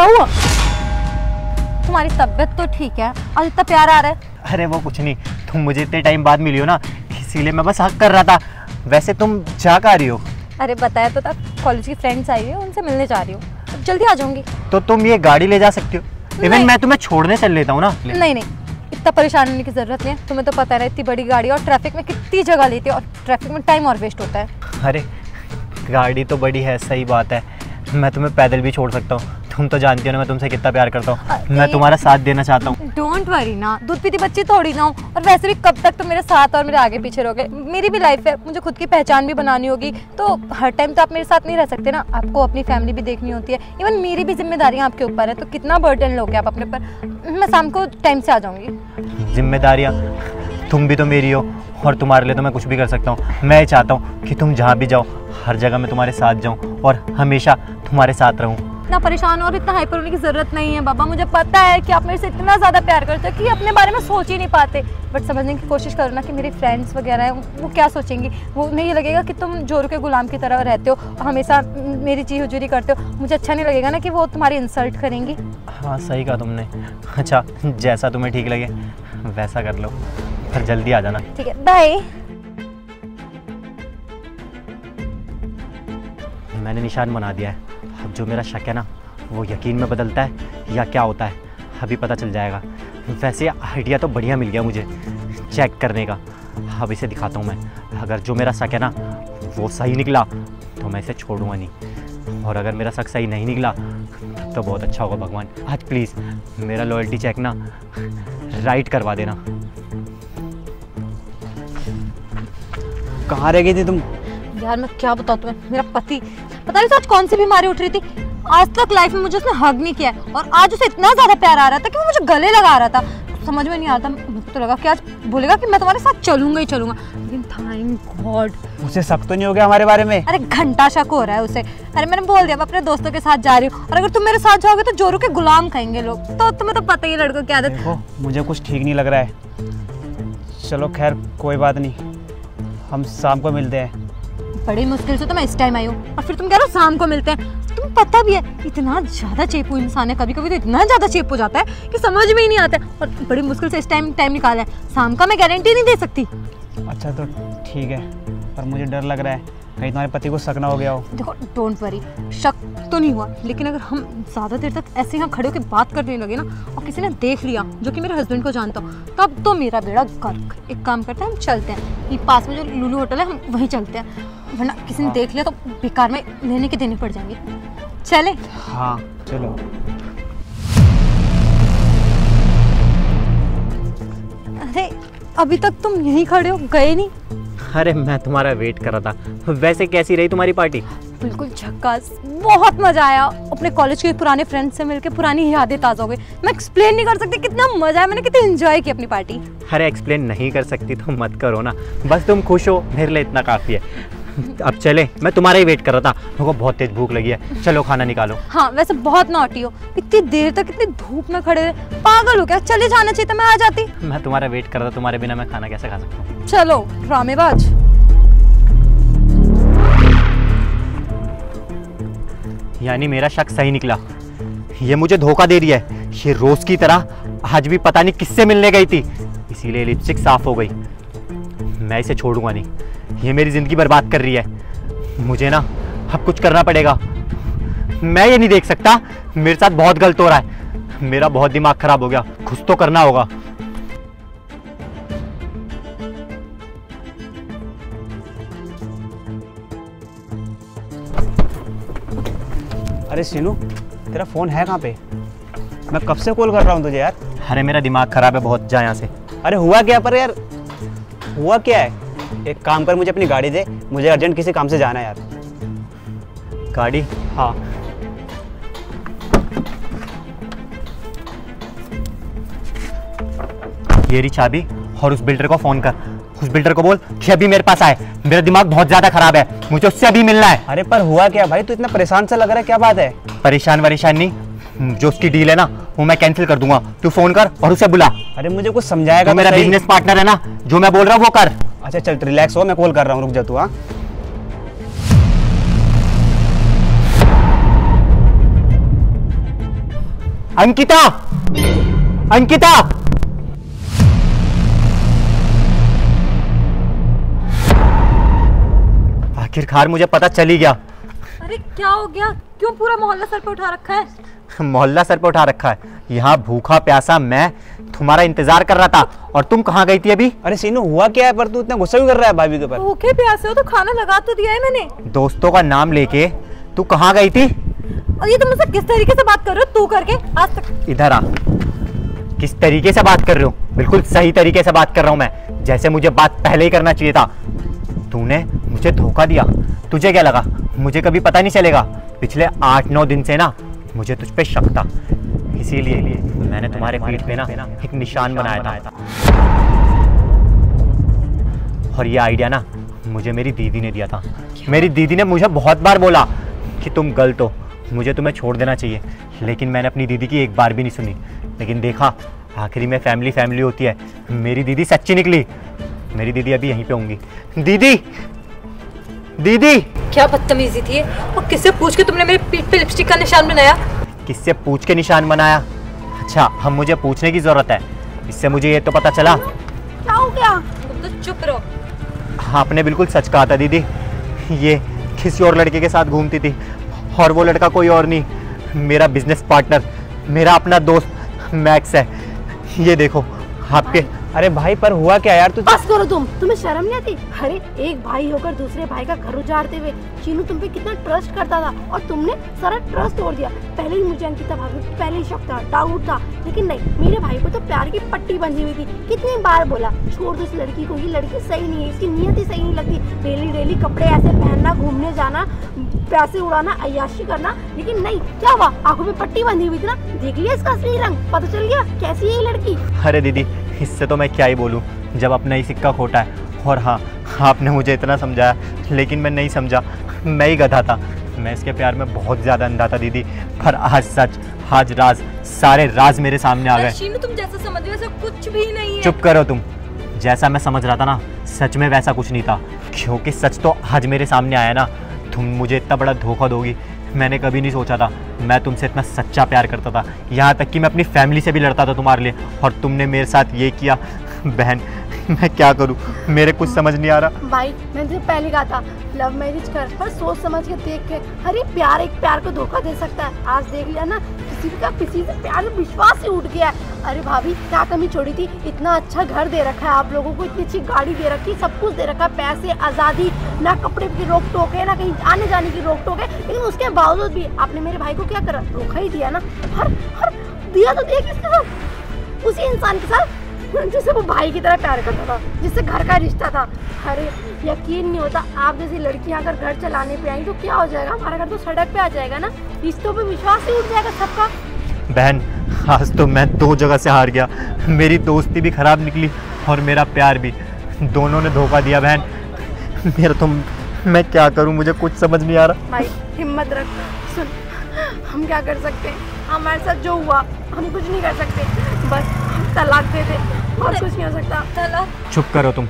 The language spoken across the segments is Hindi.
क्या हुआ? तुम्हारी तबीयत तो ठीक है, आज इतना प्यार आ रहा है। अरे वो कुछ नहीं, तुम मुझे इतने टाइम बाद मिली हो ना, इसीलिए मैं बस हक कर रहा था। वैसे तुम जा कहाँ रही हो? अरे बताया तो था, कॉलेज की फ्रेंड्स आई हुई है, उनसे मिलने जा रही हूँ, जल्दी आ जाऊंगी। तो तुम ये गाड़ी ले जा सकती हो, इवन मैं तुम्हें छोड़ने चल लेता हूँ ना। नहीं नहीं, इतना परेशान होने की जरूरत नहीं है। तुम्हें तो पता है इतनी बड़ी गाड़ी और ट्रैफिक में कितनी जगह लेती है, और ट्रैफिक में टाइम और वेस्ट होता है। अरे गाड़ी तो बड़ी है, सही बात है, मैं तुम्हें पैदल भी छोड़ सकता हूँ। तुम तो जानती हो ना मैं तुमसे कितना प्यार करता हूँ, मैं तुम्हारा साथ देना चाहता हूँ। डोंट वरी ना, दूध पीती बच्ची थोड़ी ना हूँ, और वैसे भी कब तक तुम मेरे साथ और मेरे आगे पीछे रहोगे। मेरी भी लाइफ है, मुझे खुद की पहचान भी बनानी होगी, तो हर टाइम तो आप मेरे साथ नहीं रह सकते ना। आपको अपनी फैमिली भी देखनी होती है, इवन मेरी भी जिम्मेदारियाँ आपके ऊपर है, तो कितना बर्डन लोगे आप अपने ऊपर। मैं शाम को टाइम से आ जाऊँगी। जिम्मेदारियाँ? तुम भी तो मेरी हो, और तुम्हारे लिए तो मैं कुछ भी कर सकता हूँ। मैं चाहता हूँ कि तुम जहाँ भी जाओ, हर जगह मैं तुम्हारे साथ जाऊँ और हमेशा तुम्हारे साथ रहूँ। इतना परेशान और इतना हाइपर होने की जरूरत नहीं है बाबा। मुझे पता है कि आप मेरे से इतना ज़्यादा प्यार करते हो कि अपने बारे में सोच ही नहीं पाते, बट समझने की कोशिश करो ना कि मेरे फ्रेंड्स वगैरह हैं वो क्या सोचेंगी। वो उन्हें ये लगेगा कि तुम जोरू के गुलाम की तरह रहते हो, हमेशा मेरी चीज हुजूरी करते हो। मुझे अच्छा नहीं लगेगा ना कि वो तुम्हारी इंसल्ट करेंगी। हाँ सही कहा तुमने। अच्छा जैसा तुम्हें ठीक लगे वैसा कर लो, पर जल्दी आ जाना। ठीक है, बाय। मैंने निशान बना दिया है, अब जो मेरा शक है ना वो यकीन में बदलता है या क्या होता है अभी पता चल जाएगा। वैसे आइडिया तो बढ़िया मिल गया मुझे चेक करने का, अब इसे दिखाता हूँ मैं। अगर जो मेरा शक है ना वो सही निकला तो मैं इसे छोड़ूंगा नहीं, और अगर मेरा शक सही नहीं निकला तो बहुत अच्छा होगा। भगवान आज प्लीज़ मेरा लॉयल्टी चेक ना राइट करवा देना। कहाँ रह गई थी तुम? यार मैं क्या बताऊँ तुम्हें, मेरा पति पता नहीं आज कौन सी बीमारी उठ रही थी। आज तक लाइफ में मुझे उसने हग नहीं किया, और आज उसे इतना ज्यादा प्यार आ रहा था कि वो मुझे गले लगा रहा था। समझ में नहीं आता, मुझे तो लगा कि आज बोलेगा कि मैं तुम्हारे साथ चलूंगा ही चलूंगा, लेकिन थैंक गॉड उसे शक तो नहीं हो गया हमारे बारे में? अरे घंटा शक हो रहा है उसे। अरे मैंने बोल दिया मैं अपने दोस्तों के साथ जा रही हूँ, और अगर तुम मेरे साथ जाओगे तो जोरू के गुलाम खाएंगे लोग। तो तुम्हें तो पता ही है लड़कों की आदत। देखो मुझे कुछ ठीक नहीं लग रहा है। चलो खैर कोई बात नहीं, हम शाम को मिलते हैं। बड़ी मुश्किल से तो मैं इस टाइम आई हूँ, और फिर तुम कह रहे हो शाम को मिलते हैं। तुम पता भी है इतना ज्यादा चेपू इंसान है, कभी कभी तो इतना ज्यादा चेप हो जाता है कि समझ में ही नहीं आता है, और बड़ी मुश्किल से इस टाइम निकाला है। शाम का मैं गारंटी नहीं दे सकती। अच्छा तो ठीक है, पर मुझे डर लग रहा है कहीं तुम्हारे पति को शक ना हो गया हो। देखो डोंट वरी, शक तो नहीं हुआ, लेकिन अगर हम ज़्यादा देर तक ऐसे यहाँ खड़े होकर बात करने लगे ना, और किसी ने देख लिया जो कि मेरे हस्बैंड को जानता हूँ, तब तो मेरा बेड़ा गर्क। एक काम करते हैं हम चलते हैं, ये पास में जो लुलू होटल है हम वहीं चलते हैं, वरना किसी ने देख लिया तो बेकार में लेने के देने पड़ जाएंगे। चले? हाँ चलो। अरे अभी तक तुम यहीं खड़े हो, गए नहीं? अरे मैं तुम्हारा वेट कर रहा था। वैसे कैसी रही तुम्हारी पार्टी? बिल्कुल झक्कास, बहुत मजा आया। अपने कॉलेज के पुराने फ्रेंड्स से मिलके पुरानी यादें ताज़ा हो गई। मैं एक्सप्लेन नहीं कर सकती कितना मजा आया, मैंने कितनी एंजॉय की अपनी पार्टी। अरे एक्सप्लेन नहीं कर सकती तो मत करो ना, बस तुम खुश हो मेरे लिए इतना काफ़ी है। अब चले, मैं तुम्हारा ही वेट कर रहा था, मेरे को बहुत तेज भूख लगी है। चलो खाना निकालो। हाँ वैसे बहुत नॉटी हो, इतनी देर तक इतनी धूप में खड़े रहे, पागल हो क्या? चले जाना चाहिए तो मैं आ जाती। मैं तुम्हारा वेट कर रहा था, तुम्हारे बिना मैं खाना कैसे खा सकता हूँ? चलो ड्रामेबाज। यानी मेरा शक सही निकला, ये मुझे धोखा दे रही है। ये रोज की तरह आज भी पता नहीं किससे मिलने गई थी, इसीलिए लिपस्टिक साफ हो गई। मैं इसे छोड़ूंगा नहीं, ये मेरी जिंदगी बर्बाद कर रही है। मुझे ना अब कुछ करना पड़ेगा। मैं ये नहीं देख सकता, मेरे साथ बहुत गलत हो रहा है। मेरा बहुत दिमाग खराब हो गया, कुछ तो करना होगा। अरे सीनू तेरा फ़ोन है कहाँ पे? मैं कब से कॉल कर रहा हूँ तुझे यार। अरे मेरा दिमाग खराब है बहुत, जा यहाँ से। अरे हुआ क्या? पर यार हुआ क्या है? एक काम कर, मुझे अपनी गाड़ी दे, मुझे अर्जेंट किसी काम से जाना है यार। गाड़ी? हाँ ये रही चाबी, और उस बिल्डर को फ़ोन कर। उस बिल्डर को बोल कि अभी मेरे पास आए, मेरा दिमाग बहुत ज़्यादा खराब है, मुझे उससे अभी मिलना है। अरे पर हुआ क्या भाई, तू इतना परेशान सा लग रहा है, क्या बात है? परेशान नहीं, जो उसकी डील है ना वो मैं कैंसिल कर दूंगा। तू फोन कर और उसे बुला। अरे मुझे कुछ समझाएगा? मेरा बिजनेस पार्टनर है ना, जो मैं बोल रहा हूँ वो कर। अच्छा चल रिलैक्स हो, मैं कॉल कर रहा हूँ, रुक जा तू। हाँ अंकिता, अंकिता, आखिरकार मुझे पता चल ही गया। अरे क्या हो गया, क्यों पूरा मोहल्ला सर पे उठा रखा है? मोहल्ला सर पे उठा रखा है। यहाँ भूखा प्यासा मैं तुम्हारा इंतजार कर रहा था, और तुम कहाँ गई थी अभी? अरे सीनू हुआ क्या है, पर तू इतना गुस्सा क्यों कर रहा है भाभी के ऊपर? भूखे प्यासे हो तो खाना लगा तो दिया है मैंने। दोस्तों का नाम लेके तू कहाँ गई थी? और ये तुम मुझसे किस तरीके से बात कर रहे हो, तू करके आज तक? इधर आ। किस तरीके से बात कर रहे हो? बिल्कुल सही तरीके से बात कर रहा हूँ मैं, जैसे मुझे बात पहले ही करना चाहिए था। तूने मुझे धोखा दिया। तुझे क्या लगा मुझे कभी पता नहीं चलेगा? पिछले 8-9 दिन से ना मुझे तुझ पे शक था, इसीलिए मैंने तुम्हारे पीठ पे ना एक निशान बनाया था। और ये आइडिया ना मुझे मेरी दीदी ने दिया था। मेरी दीदी ने मुझे बहुत बार बोला कि तुम गलत हो, मुझे तुम्हें छोड़ देना चाहिए, लेकिन मैंने अपनी दीदी की एक बार भी नहीं सुनी। लेकिन देखा, आखिरी में फैमिली फैमिली होती है। मेरी दीदी सच्ची निकली। मेरी दीदी अभी यहीं पे होंगी। दीदी, दीदी। क्या बदतमीजी थी, और किससे पूछ के तुमने मेरे पीठ पे लिपस्टिक का निशान बनाया? किससे पूछ के निशान बनाया? अच्छा, हम मुझे पूछने की जरूरत है, इससे मुझे ये तो पता चला। क्या हो गया? तुम तो चुप रहो। आपने बिल्कुल सच कहा था दीदी, ये किसी और लड़के के साथ घूमती थी, और वो लड़का कोई और नहीं, मेरा बिजनेस पार्टनर, मेरा अपना दोस्त मैक्स है। ये देखो आपके। अरे भाई, पर हुआ क्या यार? तू बस करो तुम्हें शर्म नहीं आती? अरे एक भाई होकर दूसरे भाई का घर उजाड़ते हुए चीनू तुम पे कितना ट्रस्ट करता था, और तुमने सारा ट्रस्ट तोड़ दिया। पहले ही मुझे अंकिता भाभी पहले ही शक था, डाउट था, लेकिन नहीं, मेरे भाई को तो प्यार की पट्टी बंधी हुई थी। कितनी बार बोला छोड़ दो इस लड़की को, ये लड़की सही नहीं है, इसकी नियत ही सही नहीं लगती। डेली कपड़े ऐसे पहनना, घूमने जाना, पैसे उड़ाना, अय्याशी करना, लेकिन नहीं, क्या हुआ? आंखों में पट्टी बंधी हुई थी ना, देख लिया इसका असली रंग, पता चल गया कैसी है ये लड़की। अरे दीदी, इससे तो मैं क्या ही बोलूं, जब अपना ही सिक्का खोटा है। और हाँ, आपने मुझे इतना समझाया, लेकिन मैं नहीं समझा, मैं ही गधा था। मैं इसके प्यार में बहुत ज़्यादा अंधा था दीदी, पर आज सच, आज राज, सारे राज मेरे सामने आ गए। शीनू, तुम जैसा समझ रहे हो वैसा कुछ भी नहीं है। चुप करो तुम। जैसा मैं समझ रहा था ना, सच में वैसा कुछ नहीं था, क्योंकि सच तो आज मेरे सामने आया ना। तुम मुझे इतना बड़ा धोखा दोगी, मैंने कभी नहीं सोचा था। मैं तुमसे इतना सच्चा प्यार करता था, यहाँ तक कि मैं अपनी फैमिली से भी लड़ता था तुम्हारे लिए, और तुमने मेरे साथ ये किया। बहन, मैं क्या करूँ, मेरे कुछ समझ नहीं आ रहा। भाई, मैंने तुझे पहले कहा था लव मैरिज कर, पर सोच समझ के देख के। अरे प्यार एक प्यार को धोखा दे सकता है। आज देख लिया ना, किसी से प्यार में विश्वास ही उठ गया है। अरे भाभी, क्या कमी छोड़ी थी? इतना अच्छा घर दे रखा है आप लोगों को, इतनी अच्छी गाड़ी दे रखी, सब कुछ दे रखा है, पैसे, आज़ादी, ना कपड़े की रोक टोक है, ना कहीं आने जाने की रोक टोक है, लेकिन उसके बावजूद भी आपने मेरे भाई को क्या करा? धोखा ही दिया ना। हर दिया तो दिया किसके साथ? उसी इंसान के साथ जिससे वो भाई की तरह प्यार करता था, जिससे घर का रिश्ता था। अरे यकीन नहीं होता, आप जैसी लड़कियां अगर घर चलाने पे आई तो क्या हो जाएगा? हमारा घर तो सड़क पे आ जाएगा ना, रिश्तों पे विश्वास ही उठ जाएगा सबका। बहन, आज तो मैं 2 जगह से हार गया। मेरी दोस्ती भी खराब निकली, और मेरा प्यार भी, दोनों ने धोखा दिया। बहन, मेरा तो, मैं क्या करूं, मुझे कुछ समझ नहीं आ रहा। भाई हिम्मत रख, सुन, हम क्या कर सकते हैं? हमारे साथ जो हुआ हम कुछ नहीं कर सकते, बस हम तलाक दे दे, और कुछ नहीं हो सकता। तलाक। चुप करो तुम।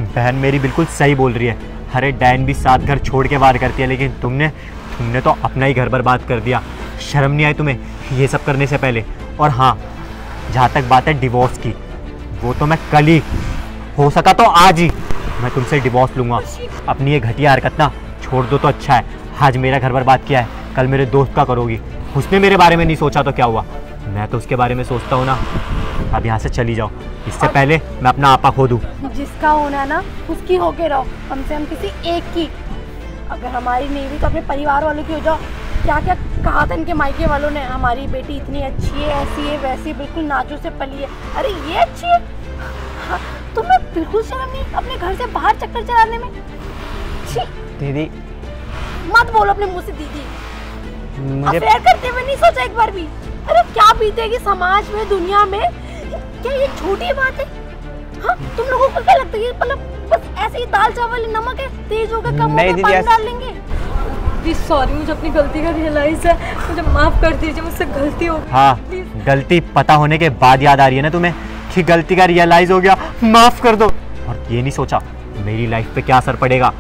बहन मेरी बिल्कुल सही बोल रही है। अरे डैन भी 7 घर छोड़ के वार करती है, लेकिन तुमने तो अपना ही घर बर्बाद कर दिया। शर्म नहीं आई तुम्हें ये सब करने से पहले? और हाँ, जहाँ तक बात है डिवोर्स की, वो तो मैं कल ही, हो सका तो आज ही, मैं तुमसे डिवोर्स लूँगा। अपनी ये घटिया हरकत ना छोड़ दो तो अच्छा है। आज मेरा घर बर्बाद किया है, कल मेरे दोस्त का करोगी। उसने मेरे बारे में नहीं सोचा तो क्या हुआ, मैं तो उसके बारे में सोचता हूँ ना। अब यहाँ से चली जाओ, इससे पहले मैं अपना आपा खो दूँ। जिसका होना है ना उसकी होके रहो, हमसे हम किसी एक की। अगर हमारी नहीं हुई तो अपने परिवार वालों की हो जाओ। क्या क्या कहा था इनके मायके वालों ने, हमारी बेटी इतनी अच्छी है, ऐसी है, वैसी, बिल्कुल नाजों से पली है। अरे ये अच्छी है? हाँ, तुम्हें बिल्कुल शर्म नहीं अपने घर से बाहर चक्कर चलाने में? दीदी, मत बोलो अपने मुँह से दीदी। मुझे अफेयर करते हुए नहीं सोचा एक बार भी? अरे क्या बीतेगी समाज में, दुनिया में? क्या ये छोटी बात है? हाँ, तुम लोगों को क्या लगता है मतलब बस ऐसे ही दाल चावल नमक है, तेज होगा कम होगा पानी डाल लेंगे? प्लीज सॉरी, मुझे अपनी गलती का रियलाइज है, मुझे माफ कर दीजिए, मुझसे गलती हो गई। हाँ, गलती पता होने के बाद याद आ रही है ना तुम्हें कि गलती का रियलाइज हो गया, माफ कर दो। और ये नहीं सोचा मेरी लाइफ पे क्या असर पड़ेगा।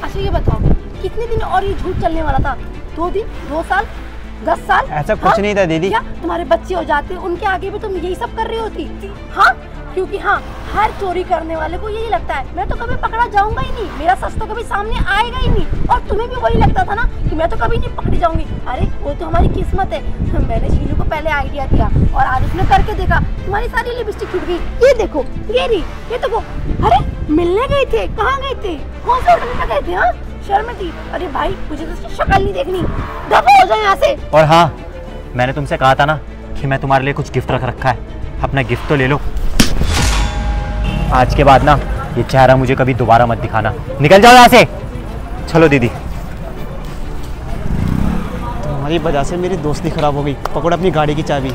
अच्छा ये बताओ, कितने दिन और ये झूठ चलने वाला था? 2 दिन, 2 साल? 10 साल? ऐसा कुछ नहीं था दीदी। क्या तुम्हारे बच्चे हो जाते, उनके आगे भी तुम यही सब कर रही होती? हाँ, क्योंकि हाँ, हर चोरी करने वाले को यही लगता है मैं तो कभी पकड़ा जाऊंगा ही नहीं, मेरा सच तो कभी सामने आएगा ही नहीं। और तुम्हें भी वही लगता था ना कि मैं तो कभी नहीं पकड़ी जाऊंगी। अरे वो तो हमारी किस्मत है। मैंने शीलू को पहले आइडिया दिया और आज उसने करके देखा, तुम्हारी सारी लिपस्टिक छूट गई। ये देखो, ये रही, ये देखो। अरे मिलने गए थे, कहाँ गए थे, कौन से होटल में गए थे? हाँ, शर्म थी। अरे भाई मुझे तो उसकी शक्ल नहीं देखनी, दफा हो जाए यहाँ से। और हाँ, मैंने तुमसे कहा था ना कि मैं तुम्हारे लिए कुछ गिफ्ट रख रखा है, अपना गिफ्ट तो ले लो। आज के बाद ना ये चेहरा मुझे कभी दोबारा मत दिखाना, निकल जाओ यहाँ से। चलो दीदी। तुम्हारी वजह से मेरी दोस्ती खराब हो गई। पकड़ अपनी गाड़ी की चाबी।